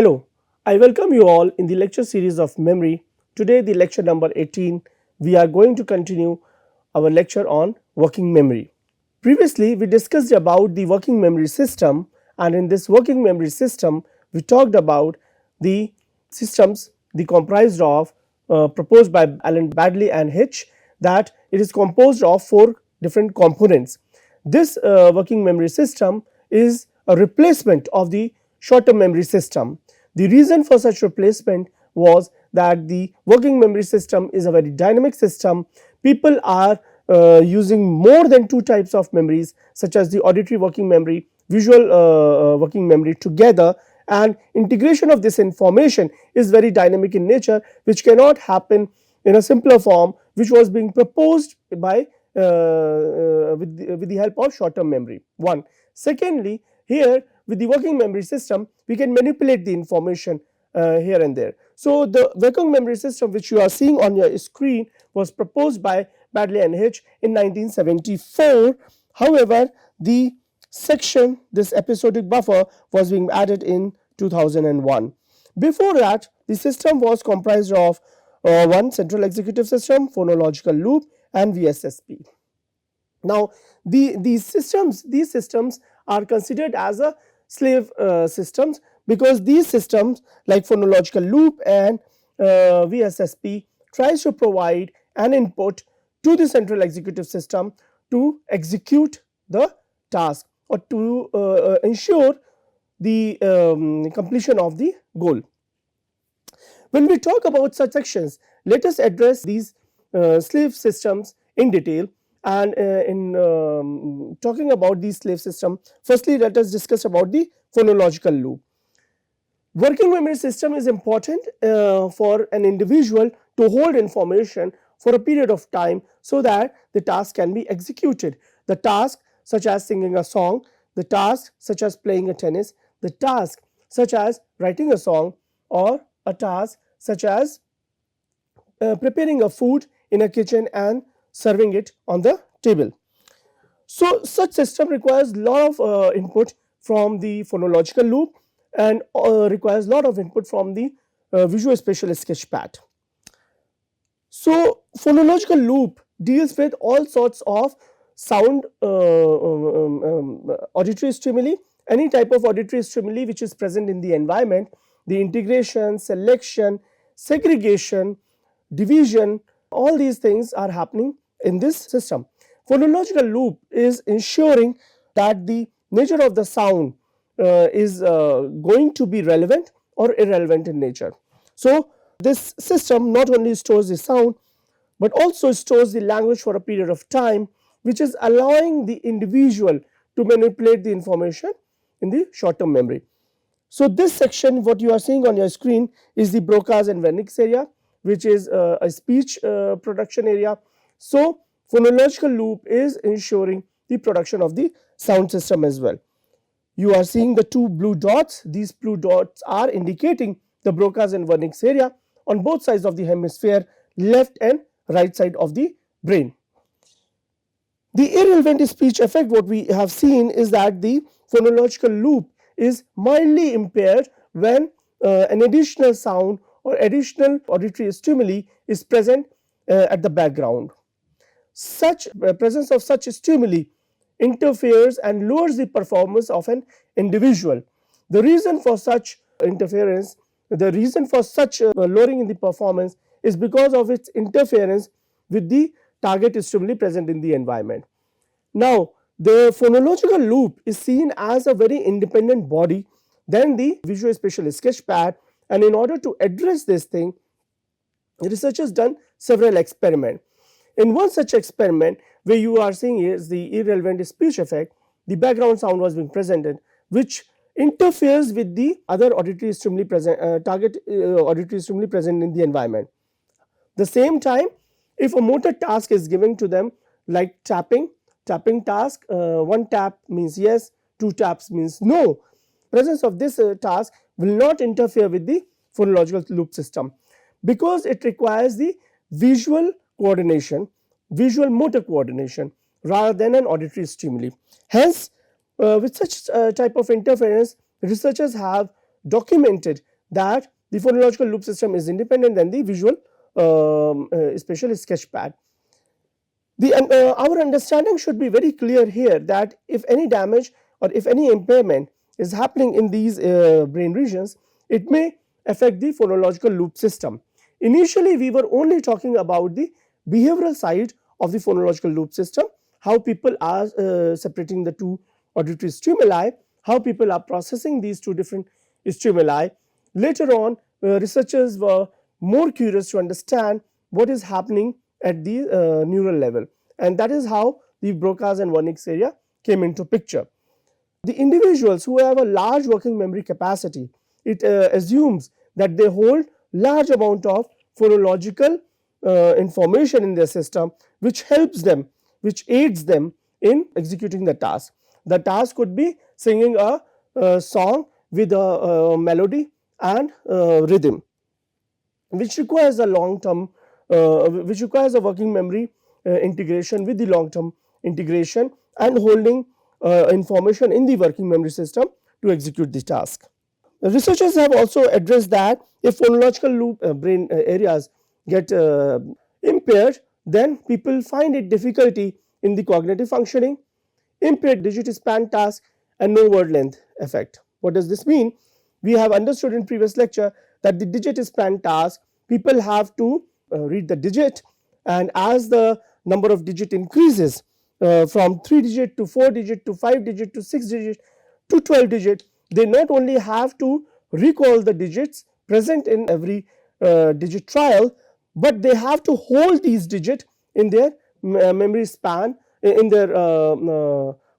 Hello, I welcome you all in the lecture series of memory. Today, the lecture number 18, we are going to continue our lecture on working memory. Previously, we discussed about the working memory system, and in this working memory system, we talked about the systems the comprised of proposed by Alan Baddeley and Hitch, that it is composed of four different components. This working memory system is a replacement of the short term memory system. The reason for such replacement was that the working memory system is a very dynamic system. People are using more than two types of memories, such as the auditory working memory, visual working memory together, and integration of this information is very dynamic in nature, which cannot happen in a simpler form, which was being proposed by with the help of short term memory. One. Secondly, here with the working memory system, we can manipulate the information here and there. So the working memory system which you are seeing on your screen was proposed by Baddeley and Hitch in 1974. However, the section, this episodic buffer, was being added in 2001. Before that, the system was comprised of one central executive system, phonological loop, and VSSP. Now, these systems are considered as a slave systems, because these systems like phonological loop and VSSP tries to provide an input to the central executive system to execute the task, or to ensure the completion of the goal. When we talk about such sections, let us address these slave systems in detail. And in talking about these slave system, firstly let us discuss about the phonological loop. Working memory system is important for an individual to hold information for a period of time so that the task can be executed. The task such as singing a song, the task such as playing a tennis, the task such as writing a song, or a task such as preparing a food in a kitchen and serving it on the table. So such system requires lot of input from the phonological loop, and requires lot of input from the visual spatial sketchpad. So phonological loop deals with all sorts of sound auditory stimuli, any type of auditory stimuli which is present in the environment, the integration, selection, segregation, division, all these things are happening in this system. Phonological loop is ensuring that the nature of the sound is going to be relevant or irrelevant in nature. So this system not only stores the sound, but also stores the language for a period of time, which is allowing the individual to manipulate the information in the short term memory. So this section, what you are seeing on your screen, is the Broca's and Wernicke's area, which is a speech production area. So phonological loop is ensuring the production of the sound system as well. You are seeing the two blue dots. These blue dots are indicating the Broca's and Wernicke's area on both sides of the hemisphere, left and right side of the brain. The irrelevant speech effect, what we have seen is that the phonological loop is mildly impaired when an additional sound or additional auditory stimuli is present at the background. Such presence of such stimuli interferes and lowers the performance of an individual. The reason for such interference, the reason for such lowering in the performance is because of its interference with the target stimuli present in the environment. Now, the phonological loop is seen as a very independent body than the visual spatial sketchpad, and in order to address this thing, researchers done several experiments. In one such experiment, where you are seeing is the irrelevant speech effect, the background sound was being presented, which interferes with the other auditory stimuli present, target auditory stimuli present in the environment. The same time, if a motor task is given to them, like tapping task, one tap means yes, two taps means no. Presence of this task will not interfere with the phonological loop system, because it requires the visual coordination, visual motor coordination, rather than an auditory stimuli. Hence, with such type of interference, researchers have documented that the phonological loop system is independent than the visual spatial sketch pad. Our understanding should be very clear here that if any damage or if any impairment is happening in these brain regions, it may affect the phonological loop system. Initially, we were only talking about the behavioral side of the phonological loop system, how people are separating the two auditory stimuli, how people are processing these two different stimuli. Later on, researchers were more curious to understand what is happening at the neural level, and that is how the Broca's and Wernicke's area came into picture. The individuals who have a large working memory capacity, it assumes that they hold large amount of phonological information in their system, which helps them, which aids them in executing the task. The task could be singing a song with a melody and rhythm, which requires a long-term, which requires a working memory integration with the long-term integration and holding information in the working memory system to execute the task. Researchers have also addressed that if phonological loop brain areas get impaired, then people find it difficulty in the cognitive functioning, impaired digit span task, and no word length effect. What does this mean? We have understood in previous lecture that the digit span task, people have to read the digit, and as the number of digit increases from 3 digit to 4 digit to 5 digit to 6 digit to 12 digit, they not only have to recall the digits present in every digit trial, but they have to hold these digits in their memory span, in their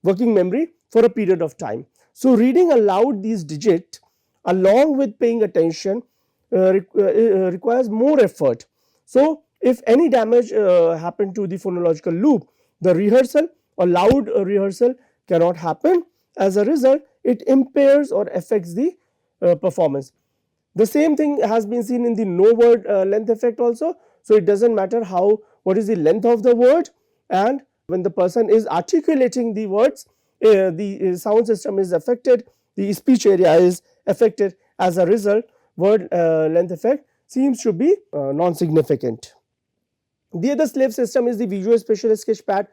working memory for a period of time. So reading aloud these digits along with paying attention requires more effort. So if any damage happened to the phonological loop, the rehearsal or loud rehearsal cannot happen. As a result, it impairs or affects the performance. The same thing has been seen in the no word length effect also. So it does not matter what is the length of the word, and when the person is articulating the words, the sound system is affected, the speech area is affected. As a result, word length effect seems to be non-significant. The other slave system is the visual spatial sketch pad.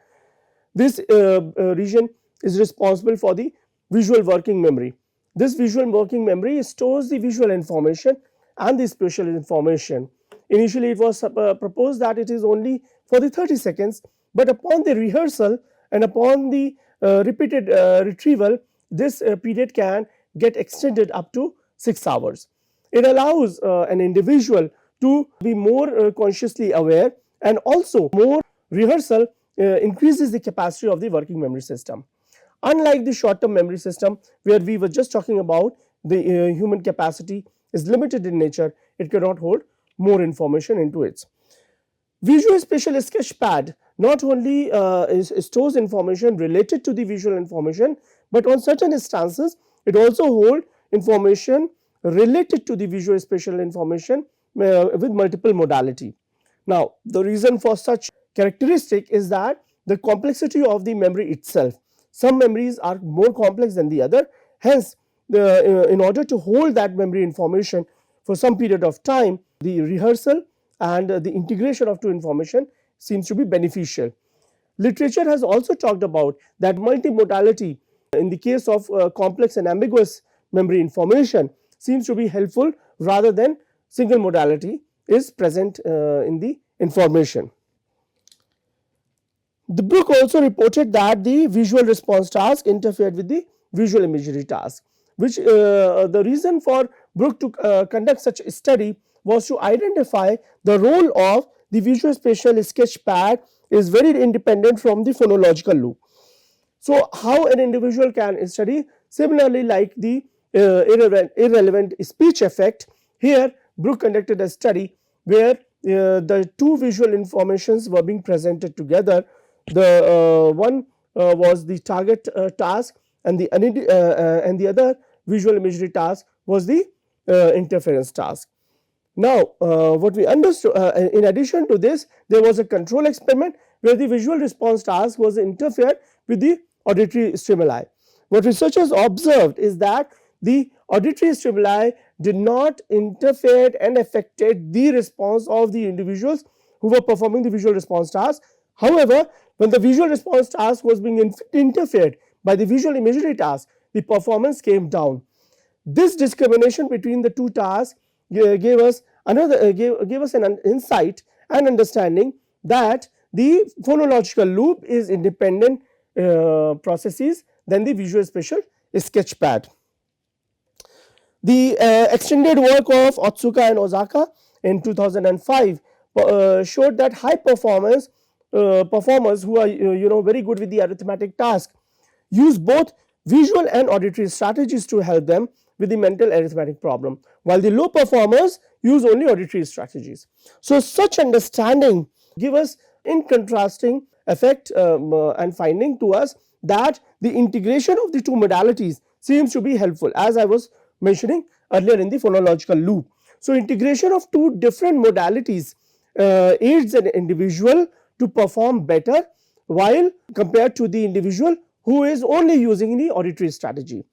This region is responsible for the visual working memory. This visual working memory stores the visual information and the spatial information. Initially, it was proposed that it is only for the 30 seconds, but upon the rehearsal and upon the repeated retrieval, this period can get extended up to 6 hours. It allows an individual to be more consciously aware, and also more rehearsal increases the capacity of the working memory system. Unlike the short term memory system, where we were just talking about the human capacity is limited in nature, it cannot hold more information into it. Visual spatial sketch pad not only stores information related to the visual information, but on certain instances it also holds information related to the visual spatial information with multiple modality. Now, the reason for such characteristic is that the complexity of the memory itself. Some memories are more complex than the other, hence in order to hold that memory information for some period of time, the rehearsal and the integration of two information seems to be beneficial. Literature has also talked about that multimodality in the case of complex and ambiguous memory information seems to be helpful rather than single modality is present in the information. The Brook also reported that the visual response task interfered with the visual imagery task, which the reason for Brook to conduct such a study was to identify the role of the visual spatial sketch pad is very independent from the phonological loop. So how an individual can study? Similarly, like the irrelevant speech effect, here Brook conducted a study where the two visual informations were being presented together. The one was the target task, and the other visual imagery task was the interference task. Now, what we understood, in addition to this, there was a control experiment where the visual response task was interfered with the auditory stimuli. What researchers observed is that the auditory stimuli did not interfere and affected the response of the individuals who were performing the visual response task. However, when the visual response task was being interfered by the visual imagery task, the performance came down. This discrimination between the two tasks gave us an insight and understanding that the phonological loop is independent processes than the visual spatial sketchpad. The extended work of Otsuka and Ozaka in 2005 showed that high performers who are very good with the arithmetic task use both visual and auditory strategies to help them with the mental arithmetic problem, while the low performers use only auditory strategies. So such understanding give us in contrasting effect and finding to us that the integration of the two modalities seems to be helpful, as I was mentioning earlier in the phonological loop. So integration of two different modalities aids an individual to perform better while compared to the individual who is only using the auditory strategy.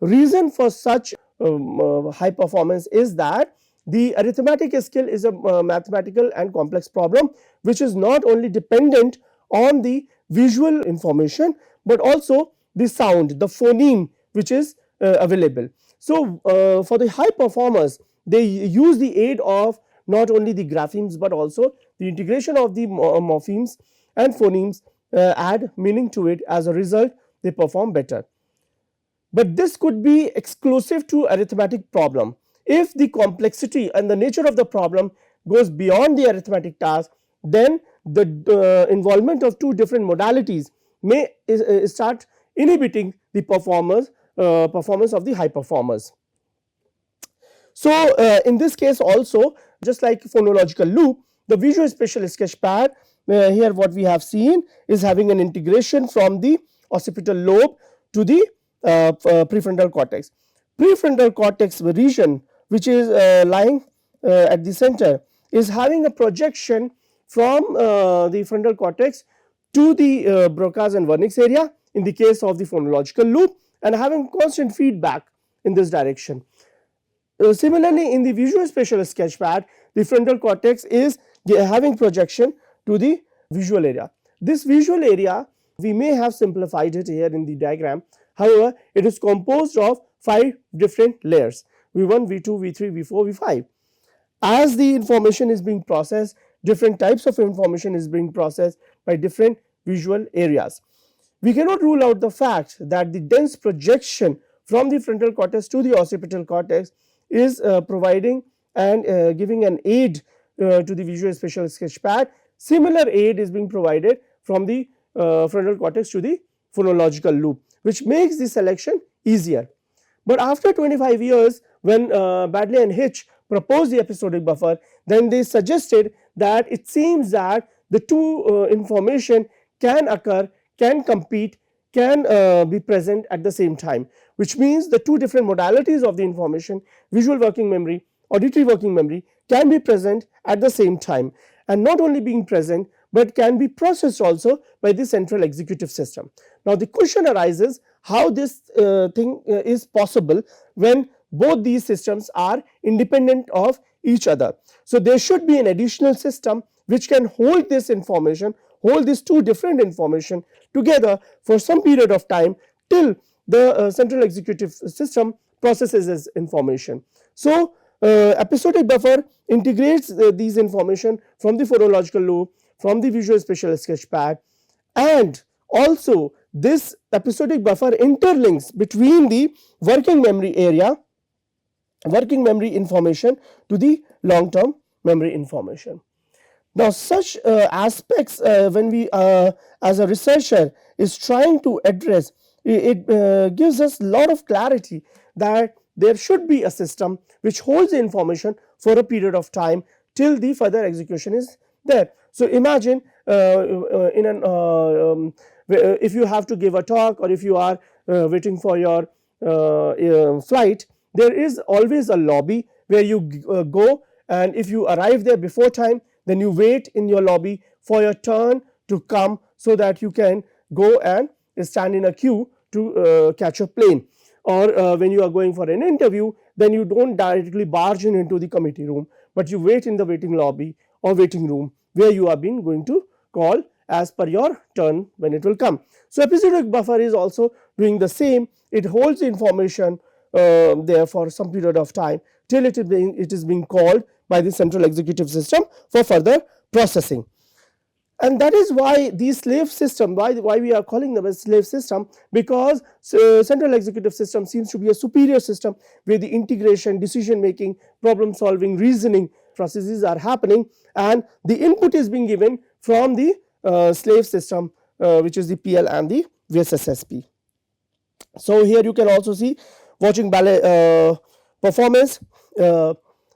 Reason for such high performance is that the arithmetic skill is a mathematical and complex problem which is not only dependent on the visual information but also the sound, the phoneme which is available. So for the high performers, they use the aid of not only the graphemes but also the integration of the morphemes and phonemes add meaning to it. As a result, they perform better. But this could be exclusive to arithmetic problem. If the complexity and the nature of the problem goes beyond the arithmetic task, then the involvement of two different modalities may start inhibiting the performance of the high performers. So in this case also, just like phonological loop, the visual spatial sketchpad here what we have seen is having an integration from the occipital lobe to the prefrontal cortex. Prefrontal cortex region, which is lying at the center, is having a projection from the frontal cortex to the Broca's and Wernicke's area in the case of the phonological loop, and having constant feedback in this direction. Similarly, in the visual spatial sketchpad, the frontal cortex is having projection to the visual area. This visual area, we may have simplified it here in the diagram. However, it is composed of 5 different layers: V1, V2, V3, V4, V5. As the information is being processed, different types of information is being processed by different visual areas. We cannot rule out the fact that the dense projection from the frontal cortex to the occipital cortex is providing and giving an aid to the visual spatial sketchpad. Similar aid is being provided from the frontal cortex to the phonological loop, which makes the selection easier. But after 25 years, when Baddeley and Hitch proposed the episodic buffer, then they suggested that it seems that the two information can occur, can compete, can be present at the same time, which means the two different modalities of the information, visual working memory, auditory working memory, can be present at the same time, and not only being present but can be processed also by the central executive system. Now the question arises how this thing is possible when both these systems are independent of each other. So there should be an additional system which can hold this information, hold these two different information together for some period of time till the central executive system processes this information. So episodic buffer integrates these information from the phonological loop, from the visual spatial sketchpad, and also this episodic buffer interlinks between the working memory area, working memory information to the long term memory information. Now such aspects when we as a researcher is trying to address, it gives us a lot of clarity that there should be a system which holds the information for a period of time till the further execution is there. So imagine if you have to give a talk, or if you are waiting for your flight, there is always a lobby where you go, and if you arrive there before time, then you wait in your lobby for your turn to come so that you can go and stand in a queue to catch a plane. Or when you are going for an interview, then you don't directly barge in into the committee room, but you wait in the waiting lobby or waiting room where you are being going to call as per your turn when it will come. So episodic buffer is also doing the same. It holds the information there for some period of time till it is being called by the central executive system for further processing. And that is why these slave system, why we are calling them a slave system, because central executive system seems to be a superior system where the integration, decision making, problem solving, reasoning processes are happening, and the input is being given from the slave system, which is the PL and the VSSSP. So here you can also see watching ballet performance,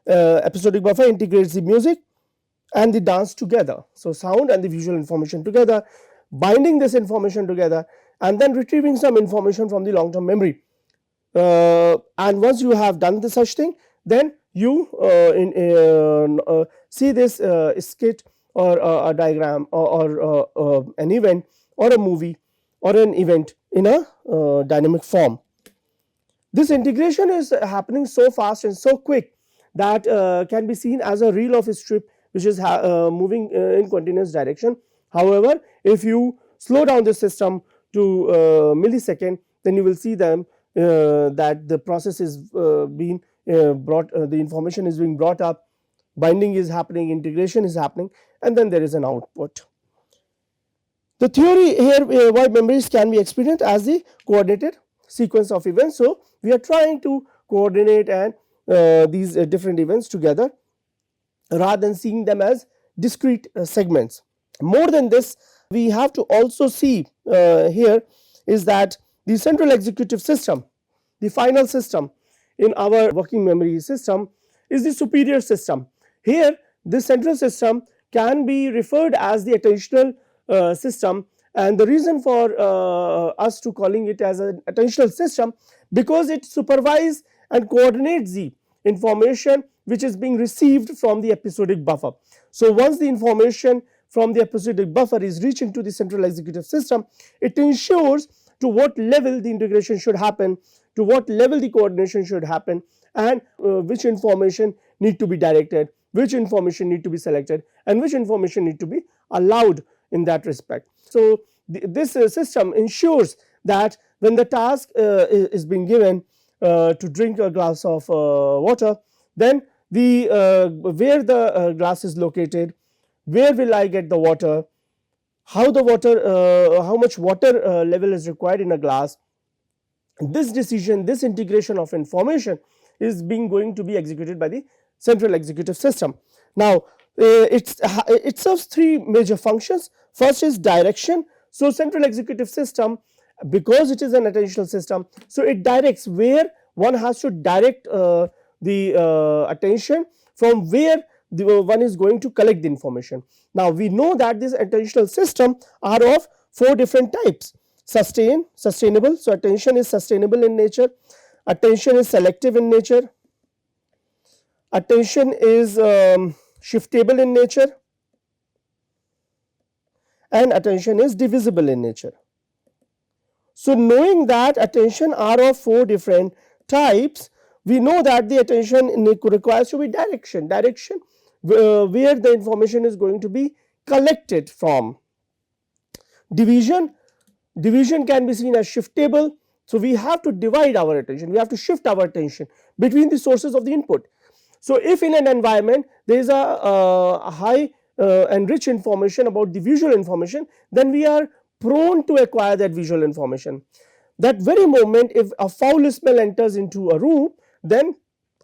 episodic buffer integrates the music and the dance together. So sound and the visual information together, binding this information together, and then retrieving some information from the long term memory. And once you have done the such thing, then you see this skit or a diagram or an event or a movie or an event in a dynamic form. This integration is happening so fast and so quick that can be seen as a reel of a strip which is moving in continuous direction. However, if you slow down the system to millisecond, then you will see them that the process is being brought, the information is being brought up, binding is happening, integration is happening, and then there is an output. The theory here why memories can be experienced as the coordinated sequence of events. So we are trying to coordinate and these different events together rather than seeing them as discrete segments. More than this, we have to also see here is that the central executive system, the final system in our working memory system, is the superior system. Here this central system can be referred as the attentional system, and the reason for us to calling it as an attentional system, because it supervises and coordinates the information which is being received from the episodic buffer. So once the information from the episodic buffer is reaching to the central executive system, it ensures to what level the integration should happen, to what level the coordination should happen, and which information need to be directed, which information need to be selected, and which information need to be allowed in that respect. So this system ensures that when the task is being given to drink a glass of water, then the where the glass is located, where will I get the water, how the water, how much water level is required in a glass. This decision, this integration of information is going to be executed by the central executive system. Now it serves three major functions. First is direction. So central executive system, because it is an attentional system, so it directs where one has to direct the attention, from where one is going to collect the information. Now we know that this attentional system are of four different types. Sustainable, so attention is sustainable in nature, attention is selective in nature, attention is shiftable in nature, and attention is divisible in nature. So knowing that attention are of four different types, we know that the attention requires to be direction where the information is going to be collected from. Division can be seen as shiftable. So we have to divide our attention, we have to shift our attention between the sources of the input. So if in an environment there is a high and rich information about the visual information, then we are prone to acquire that visual information. That very moment, if a foul smell enters into a room, then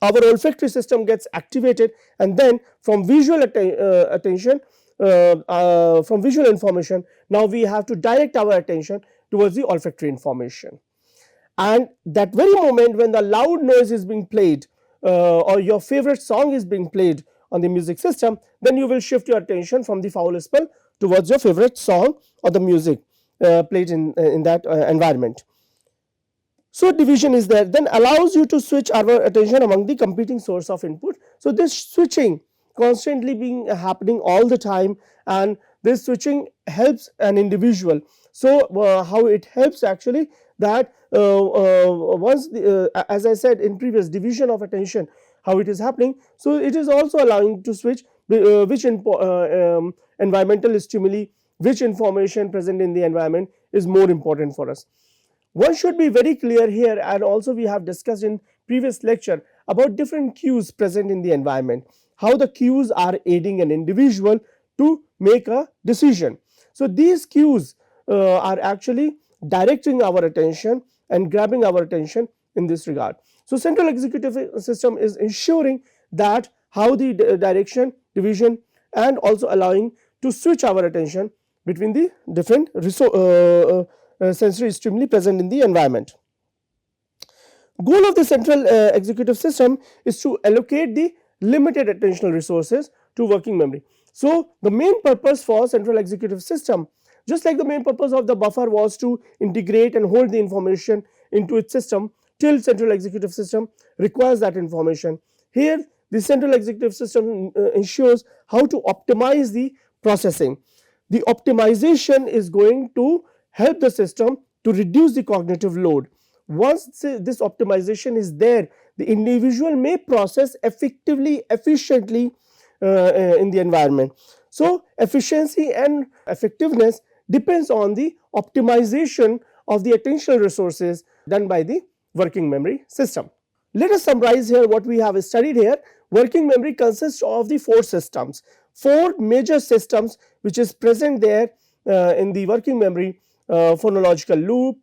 our olfactory system gets activated, and then from visual attention, from visual information, now we have to direct our attention towards the olfactory information. And that very moment when the loud noise is being played or your favorite song is being played on the music system, then you will shift your attention from the foul smell towards your favorite song or the music played in that environment. So division is there, then allows you to switch our attention among the competing source of input. So this switching constantly being happening all the time, and this switching helps an individual. So how it helps actually, that as I said in previous, division of attention, how it is happening. So it is also allowing to switch which environmental stimuli, which information present in the environment is more important for us. One should be very clear here, and also we have discussed in previous lecture about different cues present in the environment, how the cues are aiding an individual to make a decision. So these cues are actually directing our attention and grabbing our attention in this regard. So central executive system is ensuring that how the direction, division, and also allowing to switch our attention between the different sensory stimuli present in the environment. Goal of the central executive system is to allocate the limited attentional resources to working memory. So the main purpose for central executive system, just like the main purpose of the buffer was to integrate and hold the information into its system till central executive system requires that information. Here the central executive system ensures how to optimize the processing. The optimization is going to help the system to reduce the cognitive load. Once this optimization is there, the individual may process effectively, efficiently in the environment. So efficiency and effectiveness depends on the optimization of the attentional resources done by the working memory system. Let us summarize here what we have studied here. Working memory consists of the four systems, four major systems which is present there in the working memory: phonological loop,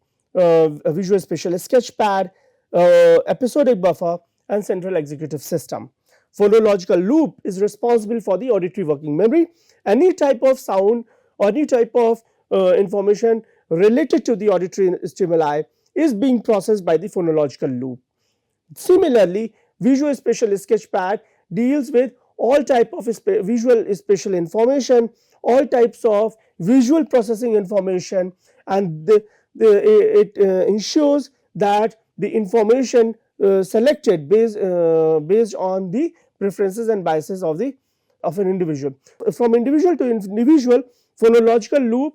visual spatial sketch pad, episodic buffer, and central executive system. Phonological loop is responsible for the auditory working memory. Any type of sound or any type of information related to the auditory stimuli is being processed by the phonological loop. Similarly, visual spatial sketch pad deals with all type of visual spatial information, all types of visual processing information, and it ensures that the information selected based on the preferences and biases of an individual. From individual to individual, phonological loop,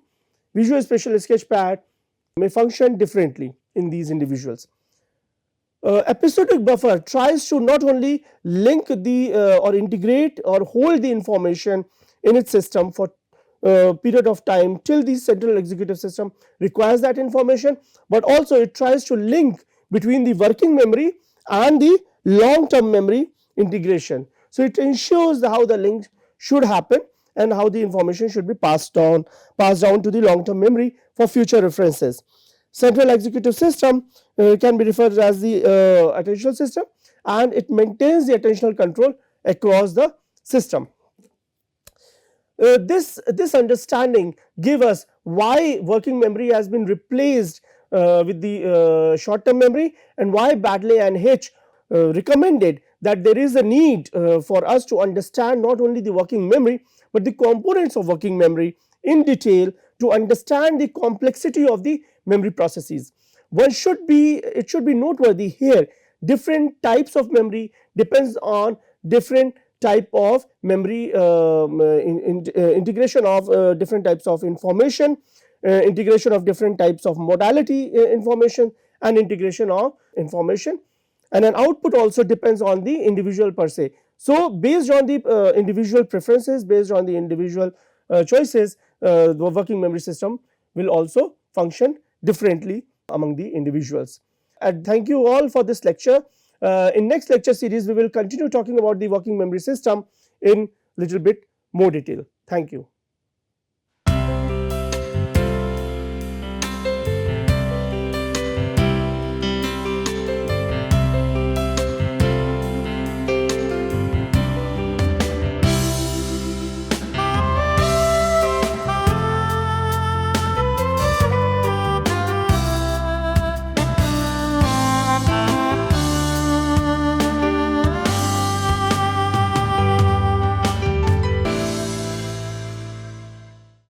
visual spatial sketch pad may function differently in these individuals. Episodic buffer tries to not only link the or integrate or hold the information in its system for period of time till the central executive system requires that information, but also it tries to link between the working memory and the long term memory integration. So it ensures how the link should happen and how the information should be passed down to the long term memory for future references. Central executive system can be referred as the attentional system, and it maintains the attentional control across the system. This understanding give us why working memory has been replaced with the short term memory, and why Baddeley and Hitch recommended that there is a need for us to understand not only the working memory but the components of working memory in detail to understand the complexity of the memory processes. It should be noteworthy here, different types of memory depends on different type of memory integration of different types of information, integration of different types of modality information, and integration of information, and an output also depends on the individual per se. So based on the individual preferences, based on the individual choices, the working memory system will also function differently among the individuals. And thank you all for this lecture. In next lecture series we will continue talking about the working memory system in little bit more detail. Thank you.